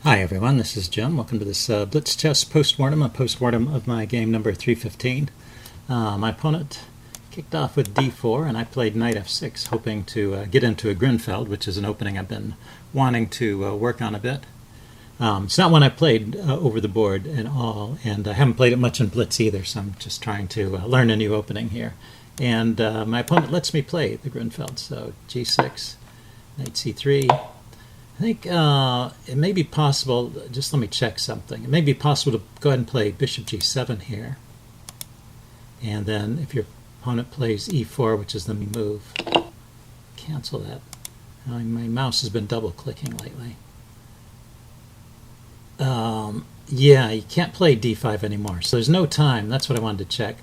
Hi everyone, this is Jim. Welcome to this Blitz chess postmortem, a postmortem of my game number 315. My opponent kicked off with d4 and I played knight f6, hoping to get into a Grunfeld, which is an opening I've been wanting to work on a bit. It's not one I played over the board at all, and I haven't played it much in Blitz either, so I'm just trying to learn a new opening here. And my opponent lets me play the Grunfeld, so g6, knight c3. I think it may be possible, just let me check something. It may be possible to go ahead and play bishop g7 here. And then if your opponent plays e4, which is the move, cancel that. My mouse has been double clicking lately. Yeah, you can't play d5 anymore. So there's no time, that's what I wanted to check.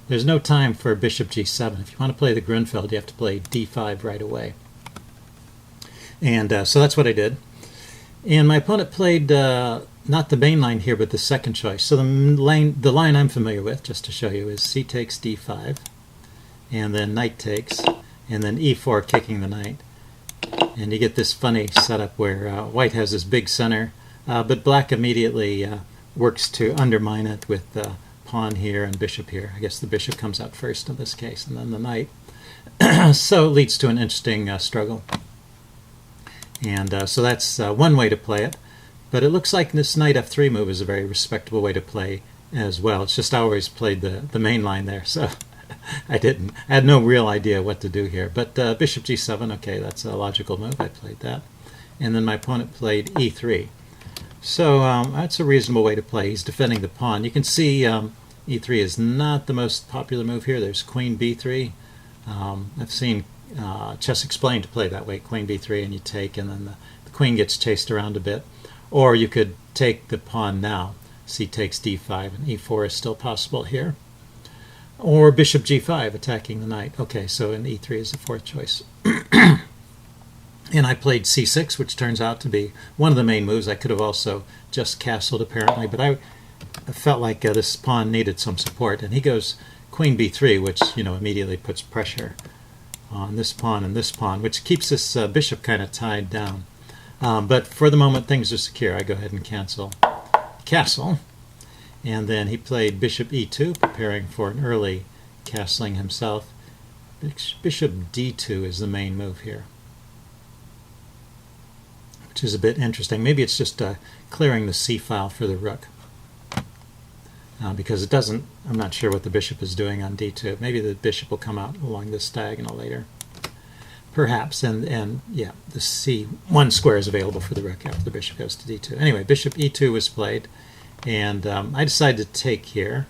There's no time for bishop g7. If you want to play the Grunfeld, you have to play d5 right away. And so that's what I did. And my opponent played not the main line here, but the second choice. So the line I'm familiar with, just to show you, is c takes d5, and then knight takes, and then e4 kicking the knight. And you get this funny setup where white has this big center, but black immediately works to undermine it with pawn here and bishop here. I guess the bishop comes out first in this case, and then the knight. So it leads to an interesting struggle. And so that's one way to play it. But it looks like this knight f3 move is a very respectable way to play as well. It's just I always played the main line there, so I had no real idea what to do here. But bishop g7, okay, that's a logical move. I played that. And then my opponent played e3. So that's a reasonable way to play. He's defending the pawn. You can see e3 is not the most popular move here. There's queen b3. I've seen Chess Explained to play that way, queen b3, and you take, and then the queen gets chased around a bit. Or you could take the pawn now, c takes d5, and e4 is still possible here. Or bishop g5, attacking the knight. Okay, so an e3 is the fourth choice. And I played c6, which turns out to be one of the main moves. I could have also just castled, apparently, but I felt like this pawn needed some support, and he goes queen b3, which immediately puts pressure on this pawn and this pawn, which keeps this bishop kind of tied down. But for the moment, things are secure. I go ahead and cancel castle. And then he played bishop e2, preparing for an early castling himself. Bishop d2 is the main move here, which is a bit interesting. Maybe it's just clearing the c file for the rook. Because it doesn't, I'm not sure what the bishop is doing on d2. Maybe the bishop will come out along this diagonal later. Perhaps, and yeah, the c1 square is available for the rook after the bishop goes to d2. Anyway, bishop e2 was played, and I decided to take here.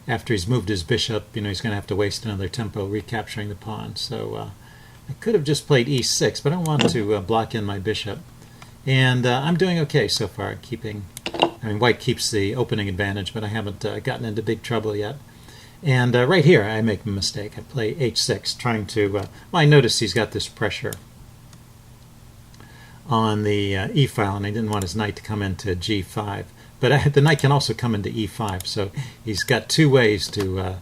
After he's moved his bishop, he's going to have to waste another tempo recapturing the pawn. So I could have just played e6, but I don't want to block in my bishop. And I'm doing okay so far, white keeps the opening advantage, but I haven't gotten into big trouble yet. And right here, I make a mistake. I play h6, trying to... well, I noticed he's got this pressure on the e-file, and I didn't want his knight to come into g5. But the knight can also come into e5, so he's got two ways to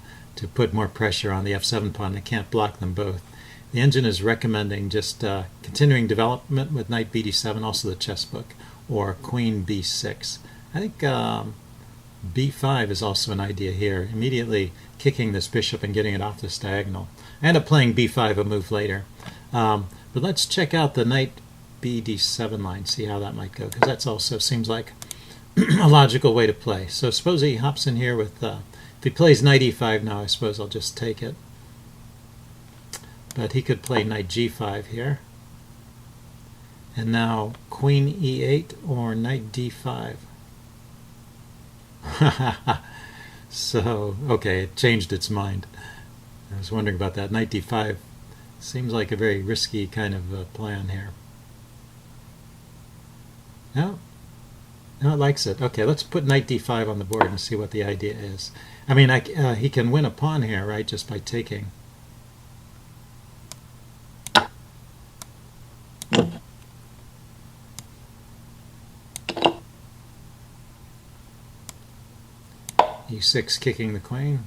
put more pressure on the f7 pawn. I can't block them both. The engine is recommending just continuing development with knight bd7, also the chess book, or queen b6. I think b5 is also an idea here, immediately kicking this bishop and getting it off this diagonal. I end up playing b5 a move later. But let's check out the knight bd7 line, see how that might go, because that also seems like a logical way to play. So suppose he hops in here with, if he plays knight e5 now, I suppose I'll just take it. But he could play knight g5 here. And now queen e8 or knight d5. So, okay, it changed its mind. I was wondering about that. Knight d5 seems like a very risky kind of plan here. No, it likes it. Okay, let's put knight d5 on the board and see what the idea is. I mean, he can win a pawn here, right, just by taking. e6 kicking the queen.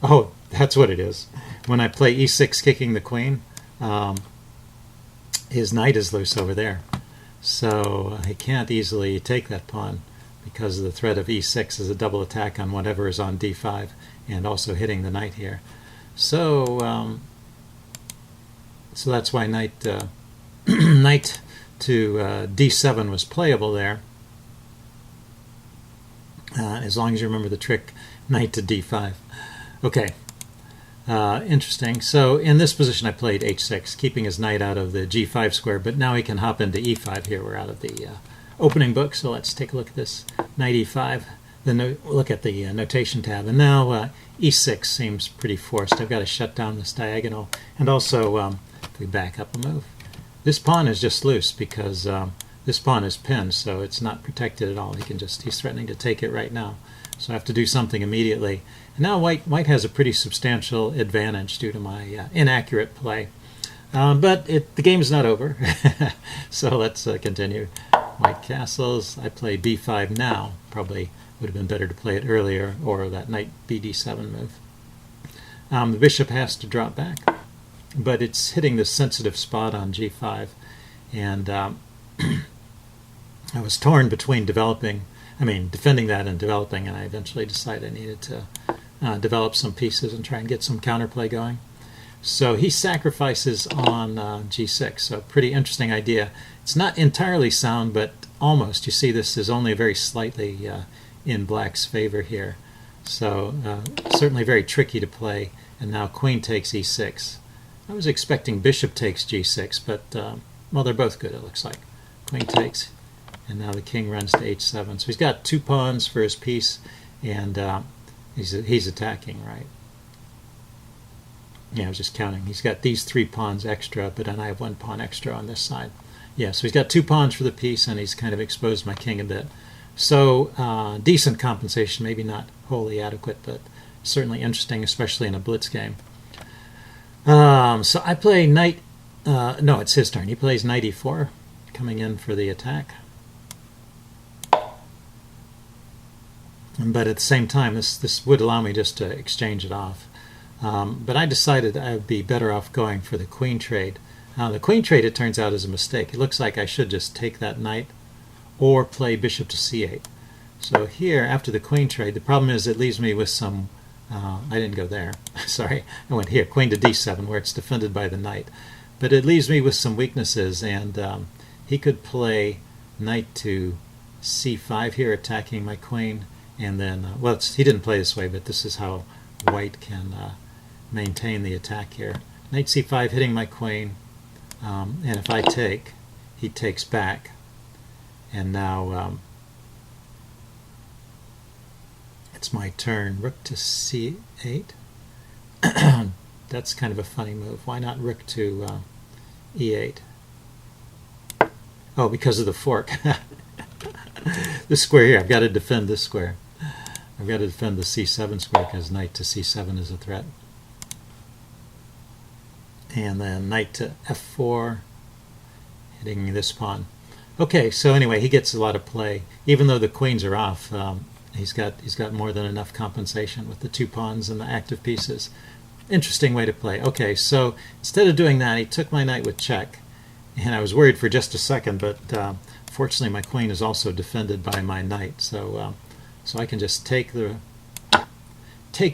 Oh, that's what it is. When I play e6 kicking the queen, his knight is loose over there. So he can't easily take that pawn because of the threat of e6 is a double attack on whatever is on d5 and also hitting the knight here. So so that's why knight knight to d7 was playable there. As long as you remember the trick, knight to d5. Okay, interesting. So in this position I played h6, keeping his knight out of the g5 square, but now he can hop into e5 here. We're out of the opening book, so let's take a look at this. Knight e5, then look at the notation tab, and now e6 seems pretty forced. I've got to shut down this diagonal, and also if we back up a move, this pawn is just loose because this pawn is pinned, so it's not protected at all. He's threatening to take it right now. So I have to do something immediately. And now white has a pretty substantial advantage due to my inaccurate play. But the game is not over. So let's continue. White castles. I play b5 now. Probably would have been better to play it earlier, or that knight bd7 move. The bishop has to drop back, but it's hitting this sensitive spot on g5. And I was torn between defending that and developing, and I eventually decided I needed to develop some pieces and try and get some counterplay going. So he sacrifices on g6, so pretty interesting idea. It's not entirely sound, but almost. You see this is only very slightly in black's favor here. So certainly very tricky to play, and now queen takes e6. I was expecting bishop takes g6, but well, they're both good, it looks like. Queen takes, and now the king runs to h7. So he's got two pawns for his piece, and he's attacking, right? Yeah, I was just counting. He's got these three pawns extra, but then I have one pawn extra on this side. Yeah, so he's got two pawns for the piece, and he's kind of exposed my king a bit. So decent compensation, maybe not wholly adequate, but certainly interesting, especially in a blitz game. So I play knight. No, it's his turn. He plays knight e4, coming in for the attack. But at the same time, this would allow me just to exchange it off. But I decided I would be better off going for the queen trade. Now, the queen trade, it turns out, is a mistake. It looks like I should just take that knight or play bishop to c8. So here, after the queen trade, the problem is it leaves me with some... I didn't go there. Sorry. I went here, queen to d7, where it's defended by the knight. But it leaves me with some weaknesses, and he could play knight to c5 here, attacking my queen. And then, well, he didn't play this way, but this is how white can maintain the attack here. Knight c5 hitting my queen, and if I take, he takes back. And now it's my turn. Rook to c8. That's kind of a funny move. Why not rook to e8? Oh, because of the fork. This square here, I've got to defend this square. I've got to defend the c7 square because knight to c7 is a threat. And then knight to f4, hitting this pawn. Okay, so anyway, he gets a lot of play. Even though the queens are off, he's got more than enough compensation with the two pawns and the active pieces. Interesting way to play. Okay, so instead of doing that, he took my knight with check. And I was worried for just a second, but fortunately my queen is also defended by my knight. So I can just take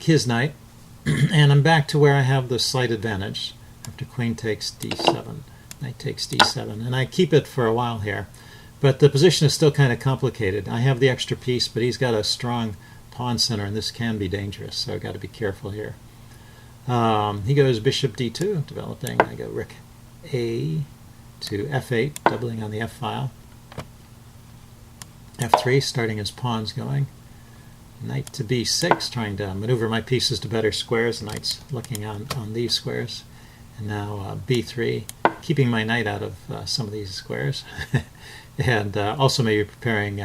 his knight, and I'm back to where I have the slight advantage. After queen takes d7, knight takes d7, and I keep it for a while here. But the position is still kind of complicated. I have the extra piece, but he's got a strong pawn center, and this can be dangerous, so I've got to be careful here. He goes bishop d2, developing. I go rook a to f8, doubling on the f file. f3, starting his pawns going. Knight to b6, trying to maneuver my pieces to better squares. The knight's looking on these squares. And now b3, keeping my knight out of some of these squares. And also maybe preparing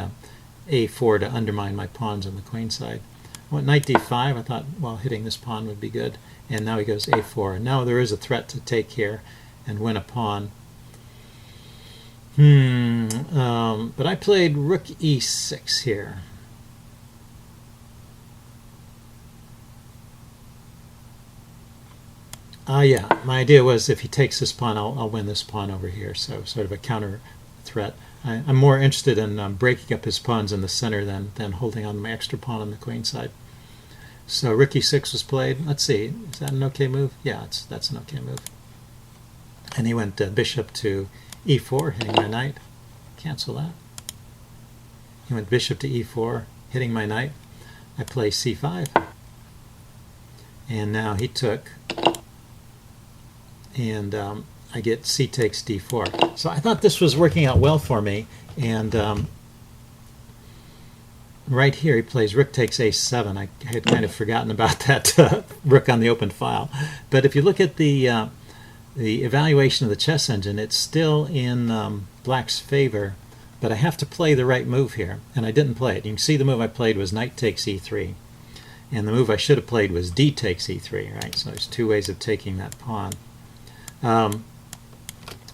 a4 to undermine my pawns on the queen side. Well, knight d5, I thought, well, hitting this pawn would be good. And now he goes a4. And now there is a threat to take here and win a pawn. But I played rook e6 here. Yeah, my idea was if he takes this pawn, I'll win this pawn over here. So sort of a counter threat. I'm more interested in breaking up his pawns in the center than holding on my extra pawn on the queen side. So rook e6 was played. Let's see, is that an okay move? Yeah, that's an okay move. And he went bishop to e4, hitting my knight. Cancel that. He went bishop to e4, hitting my knight. I play c5. And now he took, and I get c takes d4. So I thought this was working out well for me. And right here he plays rook takes a7. I had kind of forgotten about that rook on the open file. But if you look at the evaluation of the chess engine, it's still in black's favor, but I have to play the right move here, and I didn't play it. You can see the move I played was knight takes e3, and the move I should have played was d takes e3, right? So there's two ways of taking that pawn.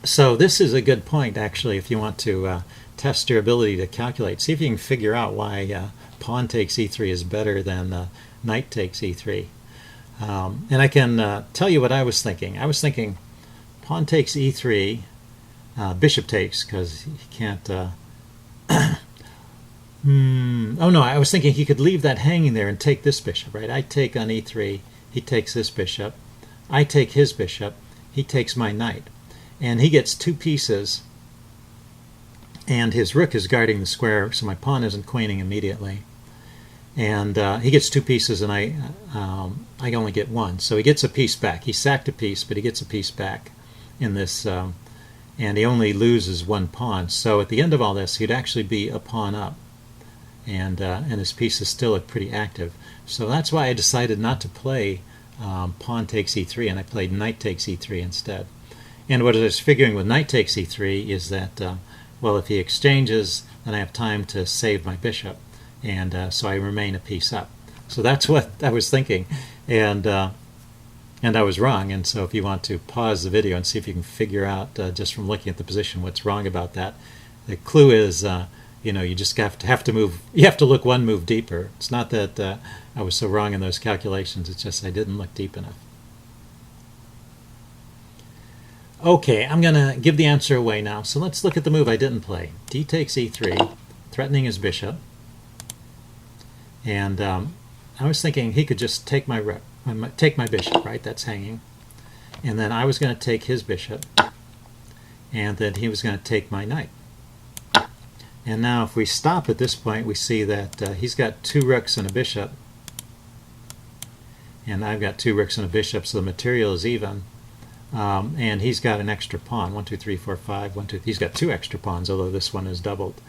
So this is a good point, actually, if you want to test your ability to calculate. See if you can figure out why pawn takes e3 is better than knight takes e3. And I can tell you what I was thinking. I was thinking pawn takes e3, bishop takes, because he can't... oh no, I was thinking he could leave that hanging there and take this bishop, right? I take on e3, he takes this bishop, I take his bishop, he takes my knight. And he gets two pieces, and his rook is guarding the square, so my pawn isn't queening immediately. And he gets two pieces, and I only get one. So he gets a piece back. He sacked a piece, but he gets a piece back in this, and he only loses one pawn. So at the end of all this, he'd actually be a pawn up, and his pieces still look pretty active. So that's why I decided not to play pawn takes e3, and I played knight takes e3 instead. And what I was figuring with knight takes e3 is that, well, if he exchanges, then I have time to save my bishop, and so I remain a piece up. So that's what I was thinking, and I was wrong. And so if you want to pause the video and see if you can figure out, just from looking at the position, what's wrong about that, the clue is, you know, you just have to move. You have to look one move deeper. It's not that I was so wrong in those calculations. It's just I didn't look deep enough. Okay, I'm going to give the answer away now. So let's look at the move I didn't play. D takes e3, threatening his bishop. And I was thinking he could just take my bishop, right? That's hanging. And then I was going to take his bishop. And then he was going to take my knight. And now if we stop at this point, we see that he's got two rooks and a bishop. And I've got two rooks and a bishop, so the material is even. And he's got an extra pawn, 1, 2, 3, 4, 5, 1, 2. He's got two extra pawns, although this one is doubled.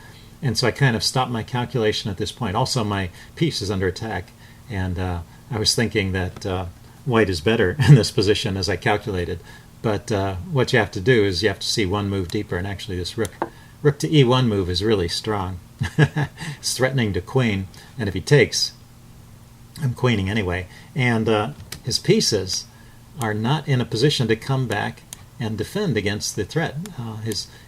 And so I kind of stopped my calculation at this point. Also, my piece is under attack, and I was thinking that white is better in this position as I calculated. But what you have to do is you have to see one move deeper, and actually this rook to e1 move is really strong. It's threatening to queen, and if he takes, I'm queening anyway. And his pieces are not in a position to come back and defend against the threat.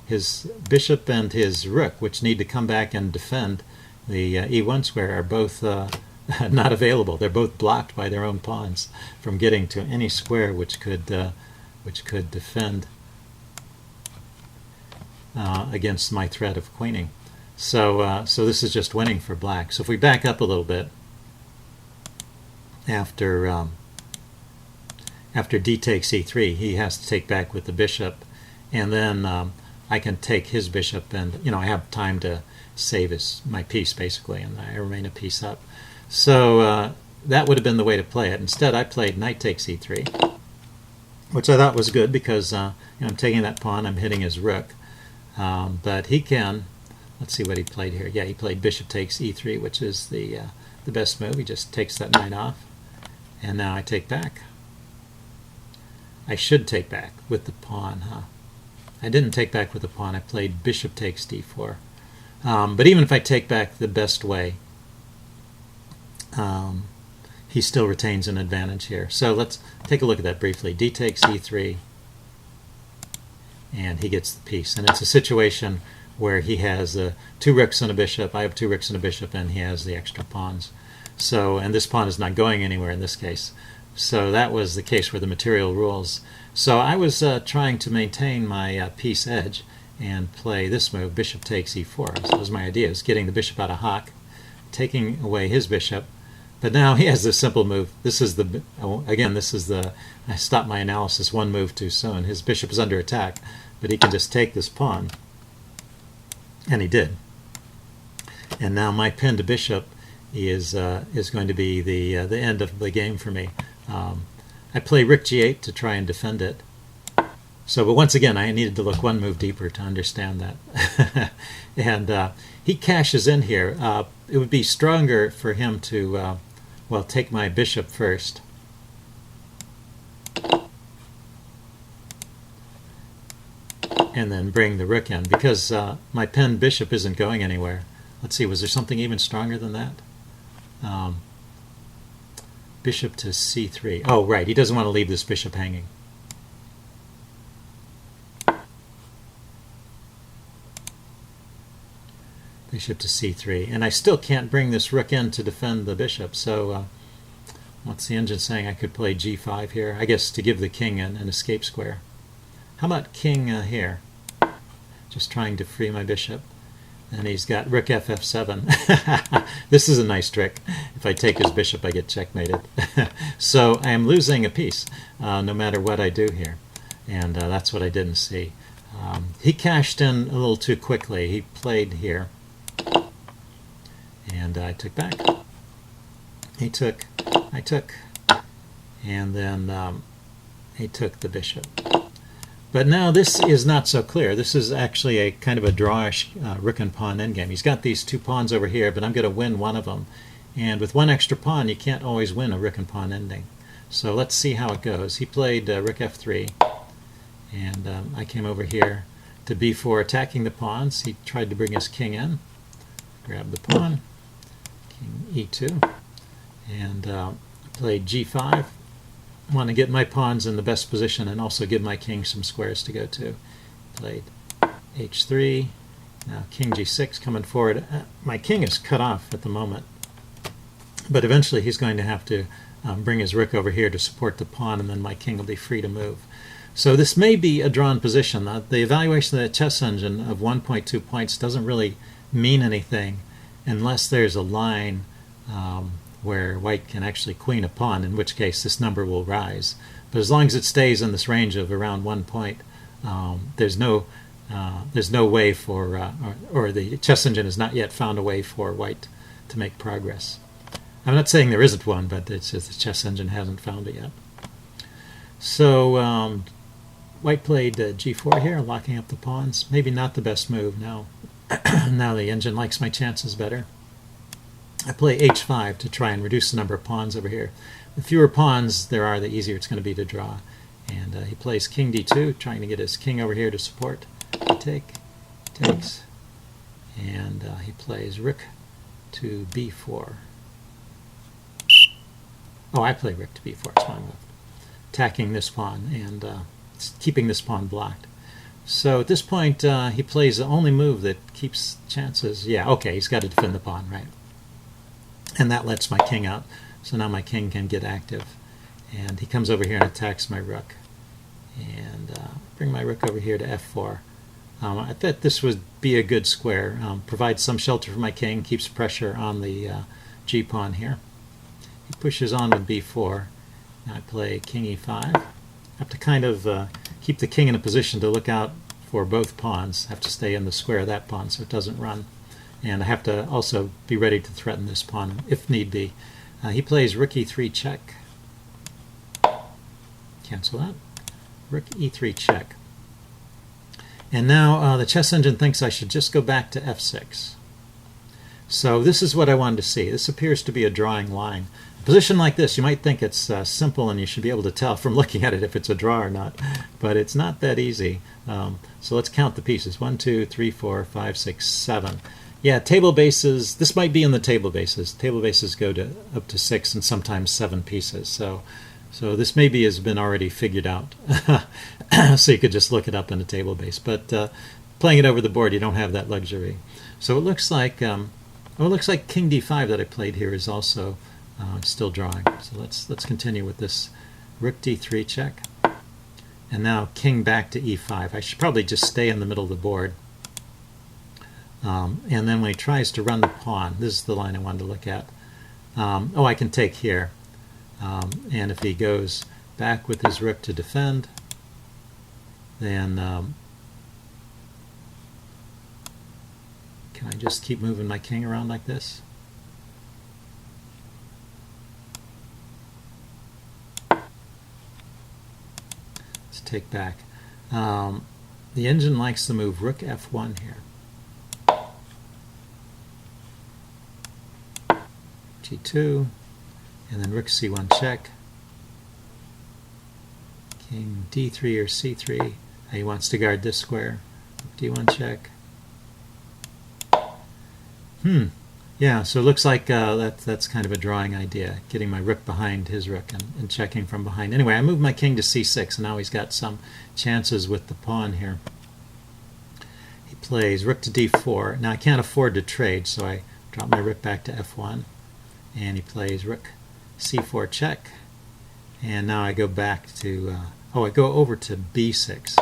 His bishop and his rook, which need to come back and defend the e1 square, are both not available. They're both blocked by their own pawns from getting to any square which could defend against my threat of queening. So this is just winning for black. So if we back up a little bit, after d takes e3, he has to take back with the bishop, and then I can take his bishop, and I have time to save my piece basically, and I remain a piece up. So that would have been the way to play it. Instead, I played knight takes e3, which I thought was good because I'm taking that pawn, I'm hitting his rook, but he can. Let's see what he played here. Yeah, he played bishop takes e3, which is the best move. He just takes that knight off, and now I take back. I should take back with the pawn, huh? I didn't take back with the pawn. I played bishop takes d4. But even if I take back the best way, he still retains an advantage here. So let's take a look at that briefly. D takes e3, and he gets the piece. And it's a situation where he has two rooks and a bishop. I have two rooks and a bishop, and he has the extra pawns. So, and this pawn is not going anywhere in this case. So that was the case where the material rules. So I was trying to maintain my piece edge, and play this move, bishop takes e4. So that was my idea, is getting the bishop out of hock, taking away his bishop. But now he has this simple move. This is the, again, this is the, I stopped my analysis one move too soon. His bishop is under attack, but he can just take this pawn. And he did. And now my pinned bishop is going to be the end of the game for me. I play rook g8 to try and defend it. So, but once again, I needed to look one move deeper to understand that. And he cashes in here. It would be stronger for him to, well, take my bishop first. And then bring the rook in, because my pinned bishop isn't going anywhere. Let's see, was there something even stronger than that? Bishop to c3. Oh, right, he doesn't want to leave this bishop hanging. Bishop to c3. And I still can't bring this rook in to defend the bishop, so what's the engine saying? I could play g5 here, I guess, to give the king an escape square. How about king here? Just trying to free my bishop. And he's got rook ff7. This is a nice trick. If I take his bishop, I get checkmated. So I am losing a piece, no matter what I do here. And that's what I didn't see. He cashed in a little too quickly. He played here. And I took back. He took, I took. And then he took the bishop. But now this is not so clear. This is actually a kind of a drawish rook and pawn endgame. He's got these two pawns over here, but I'm going to win one of them. And with one extra pawn, you can't always win a rook and pawn ending. So let's see how it goes. He played rook f3, and I came over here to b4, attacking the pawns. He tried to bring his king in. Grab the pawn, king e2, and played g5. Want to get my pawns in the best position and also give my king some squares to go to. Played h3, now king g6 coming forward. My king is cut off at the moment, but eventually he's going to have to bring his rook over here to support the pawn, and then my king will be free to move. So this may be a drawn position. The evaluation of the chess engine of 1.2 points doesn't really mean anything unless there's a line where white can actually queen a pawn, in which case this number will rise. But as long as it stays in this range of around 1 point, there's no way for, or the chess engine has not yet found a way for white to make progress. I'm not saying there isn't one, but it's just the chess engine hasn't found it yet. So white played g4 here, locking up the pawns. Maybe not the best move now. Now the engine likes my chances better. I play h5 to try and reduce the number of pawns over here. The fewer pawns there are, the easier it's going to be to draw. And he plays king d2, trying to get his king over here to support. I take, takes, and he plays rook to b4. Oh, I play rook to b4, it's my move. Attacking this pawn and keeping this pawn blocked. So at this point, he plays the only move that keeps chances. Yeah, okay, he's got to defend the pawn, right? And that lets my king out, so now my king can get active. And he comes over here and attacks my rook. And bring my rook over here to f4. I thought this would be a good square. Provides some shelter for my king, keeps pressure on the g-pawn here. He pushes on with b4. Now I play king e5. I have to kind of keep the king in a position to look out for both pawns. I have to stay in the square of that pawn so it doesn't run. And I have to also be ready to threaten this pawn if need be. He plays rook e3 check. Cancel that. Rook e3 check. And now the chess engine thinks I should just go back to f6. So this is what I wanted to see. This appears to be a drawing line. A position like this, you might think it's simple and you should be able to tell from looking at it if it's a draw or not. But it's not that easy. So let's count the pieces. 1, 2, 3, 4, 5, 6, 7. Yeah, table bases, this might be in the table bases. Table bases go to up to 6 and sometimes 7 pieces. So this maybe has been already figured out. So you could just look it up in a table base. But playing it over the board, you don't have that luxury. So it looks like king d5 that I played here is also still drawing. So let's continue with this rook d3 check. And now king back to e5. I should probably just stay in the middle of the board. And then when he tries to run the pawn, this is the line I wanted to look at. Oh, I can take here. And if he goes back with his rook to defend, then can I just keep moving my king around like this? Let's take back. The engine likes to move rook f1 here. g2, and then rook c1 check. King d3 or c3. He wants to guard this square. d1 check. Yeah, so it looks like that's kind of a drawing idea, getting my rook behind his rook and checking from behind. Anyway, I moved my king to c6, and now he's got some chances with the pawn here. He plays rook to d4. Now I can't afford to trade, so I drop my rook back to f1, and he plays rook c4 check. And now I go back to, I go over to b6.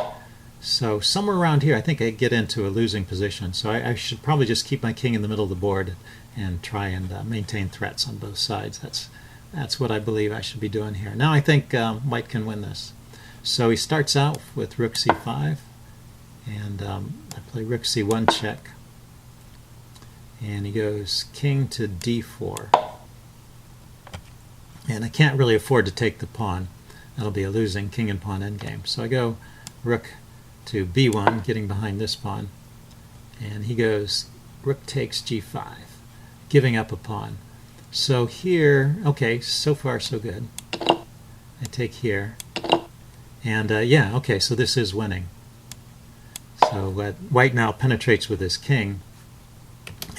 So somewhere around here, I think I get into a losing position. So I should probably just keep my king in the middle of the board and try and maintain threats on both sides. That's what I believe I should be doing here. Now I think white can win this. So he starts out with rook c5, and I play rook c1 check, and he goes king to d4. And I can't really afford to take the pawn. That'll be a losing king and pawn endgame. So I go rook to b1, getting behind this pawn, and he goes rook takes g5, giving up a pawn. So here, okay, so far so good. I take here, and yeah, okay, so this is winning. So white now penetrates with his king,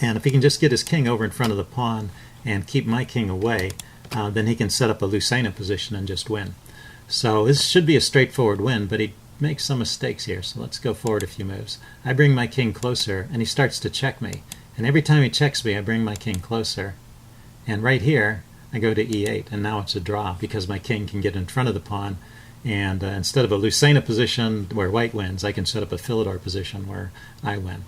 and if he can just get his king over in front of the pawn and keep my king away, then he can set up a Lucena position and just win. So this should be a straightforward win, but he makes some mistakes here, so let's go forward a few moves. I bring my king closer, and he starts to check me. And every time he checks me, I bring my king closer. And right here, I go to e8, and now it's a draw because my king can get in front of the pawn, and instead of a Lucena position where white wins, I can set up a Philidor position where I win.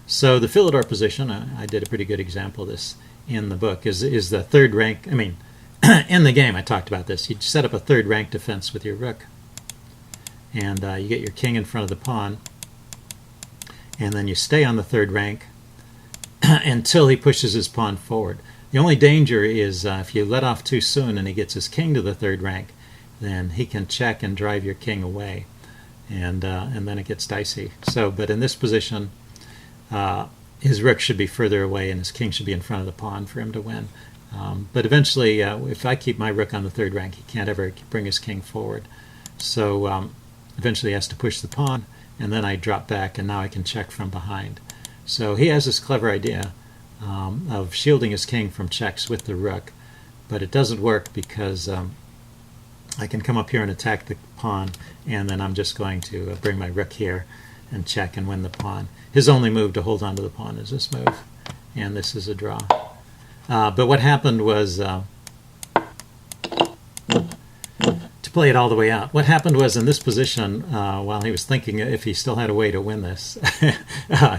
So the Philidor position, I did a pretty good example of this in the book, is the third rank, in the game I talked about this. You set up a third rank defense with your rook, and you get your king in front of the pawn, and then you stay on the third rank until he pushes his pawn forward. The only danger is if you let off too soon and he gets his king to the third rank, then he can check and drive your king away, and then it gets dicey. So, but in this position, his rook should be further away and his king should be in front of the pawn for him to win. But eventually, if I keep my rook on the third rank, he can't ever bring his king forward. So eventually he has to push the pawn, and then I drop back, and now I can check from behind. So he has this clever idea of shielding his king from checks with the rook, but it doesn't work because I can come up here and attack the pawn, and then I'm just going to bring my rook here and check and win the pawn. His only move to hold on to the pawn is this move, and this is a draw. But what happened was, to play it all the way out, what happened was in this position, while he was thinking if he still had a way to win this,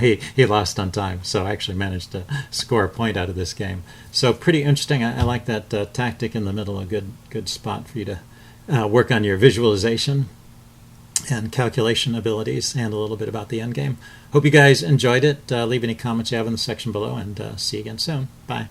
he lost on time. So I actually managed to score a point out of this game. So pretty interesting. I like that tactic in the middle, a good spot for you to work on your visualization and calculation abilities and a little bit about the endgame. Hope you guys enjoyed it. Leave any comments you have in the section below, and see you again soon. Bye.